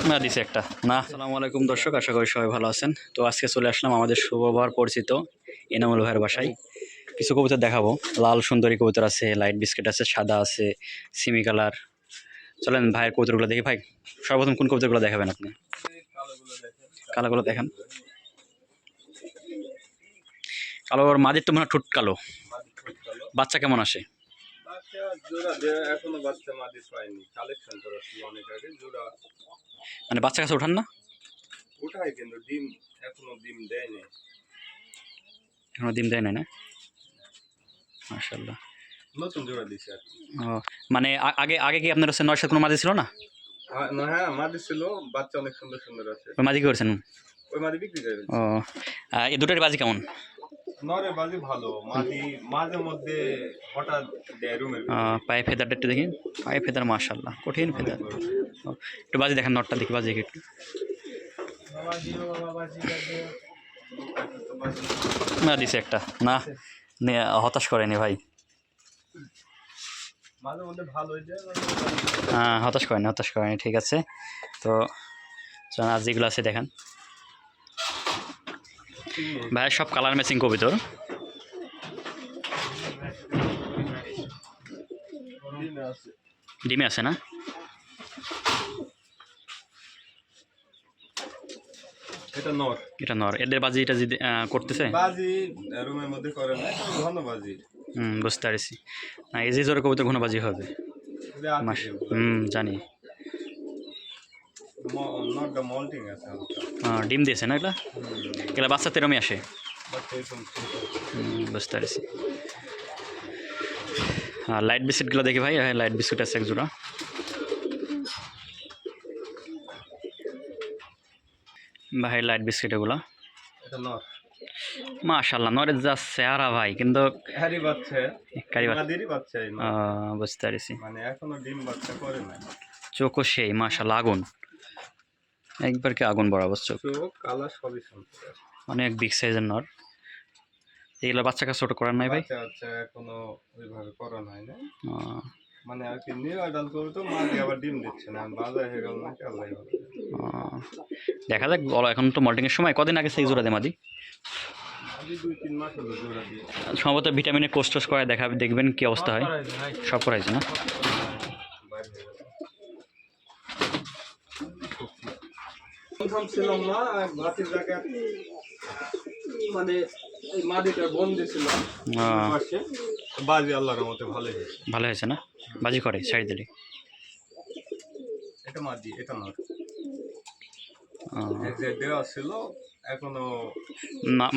না দিছে একটা না। আসসালামু আলাইকুম দর্শক, আশা করি সবাই ভালো আছেন। তো আজকে চলে আসলাম আমাদের শুভবার পরিচিত এনামুল ভাইয়ের বাসায়। কিছু কবুতর দেখাবো। লাল সুন্দরী কবুতর আছে, লাইট বিস্কিট আছে, সাদা আছে, সিমি কালার। চলেন ভাইয়ের কবুতরগুলো দেখি। ভাই সর্বপ্রথম কোন কবুতরগুলো দেখাবেন আপনি? কালোগুলো দেখেন। কালো মাঝের তো মনে হয় ঠোঁট কালো। বাচ্চা কেমন আসে? মানে বাচ্চা কাছে ওঠান না? এখনো ডিম দেয় নাই না? মাশাআল্লাহ নতুন জোড়া দিছে আর কি। ও মানে আগে আগে কি আপনার হচ্ছে ৯ কোনো মাঝি ছিল না? হ্যাঁ মাদি ছিল, বাচ্চা অনেক সুন্দর সুন্দর আছে। ওই মাঝি কি করছেন? ওই মাদি বিক্রি করে ও এই দুটোর বাজি কেমন? নরে বাজি ভালো, মাদি মাঝে মধ্যে হঠাৎ দেয় রুমের পায়ে ফেদারটা একটু দেখি। পায়ে ফেদার মাশাআল্লাহ কঠিন ফেদার। একটু বাজি দেখেন, নটটা দেখি, বাজি একটু। না দিছে একটা না, হতাশ করেনি ভাই। মাঝে মধ্যে ভালো হয়ে যায়। হ্যাঁ হতাশ করেনি ঠিক আছে। তো আর যেগুলো আছে দেখেন ভাই, সব কালার ম্যাচিং কবিতর। ডিমে আছে না? এটা নর। এদের বাজি এটা যদি করতেছে বাজি রুমের মধ্যে করে না, ঘন বাজি। বুঝতে পারছি। না এই যে জোরে কবিতর ঘন বাজি হবে। জানি। নটটা মল্টিং আছে। ডিম দিয়েছে না এগুলা? এগুলা বাচ্চা তেরমই আসে। বুঝতে পারছি। লাইট বিস্কিটগুলো দেখি ভাই। হ্যাঁ লাইট বিস্কিট আছে এক জোড়া। ভাই লাইট বিস্কিট এগুলো মাশাআল্লাহ নরের যা চেহারা ভাই, কিন্তু বুঝতে পারছি। মানে এখনো ডিম বাচ্চা করে না। চোখও সেই মাশাআল্লাহ আগুন, একবার কি আগুন বরাবর চোখ। কালার সবই সুন্দর, অনেক বিগ সাইজের নর। এগুলো বাচ্চা কাছে ছোট করার নাই ভাই? আচ্ছা এখনো ওইভাবে করা হয় না। মানে আর কি নিউ অ্যাডাল্ট করে তো মাঝে আবার ডিম দিচ্ছে না, বাজার হয়ে গেল নাকি আল্লাহ ভালো। দেখা যাক বলো। এখন তো মল্টিং এর সময়। কদিন আগে সেই জোড়া দে মাদি? 2-3 মাস হলো জোড়া দিয়ে। সম্ভবত ভিটামিনের কোর্স টোস করে দেখবেন কি অবস্থা হয়। সব করাইছে না? ছিলাম না ভাতির জায়গা, মানে এই মাদিটা বন্দি ছিল বাজি। আল্লাহর রহমতে ভালো হয়েছে না? বাজি করে ছাড়ি দিলি। এটা মাদি, এটা নর। দেওয়া ছিল এখনো।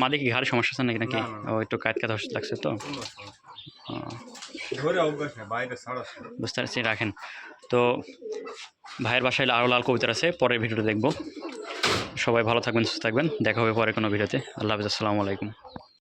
মাদি কি ঘাড়ে সমস্যা আছে নাকি? ও একটু কাট লাগছে তো। ধরে অভ্যাস না, বাইরে ছাড়া। বুঝতে পারছি, রাখেন। তো ভাইয়ের বাসায় আরও লাল কবিতর আছে, পরের ভিডিওতে দেখবো। সবাই ভালো থাকবেন, সুস্থ থাকবেন। দেখা হবে পরে কোনো ভিডিওতে। আল্লাহ হাফেজ, আসসালামু আলাইকুম।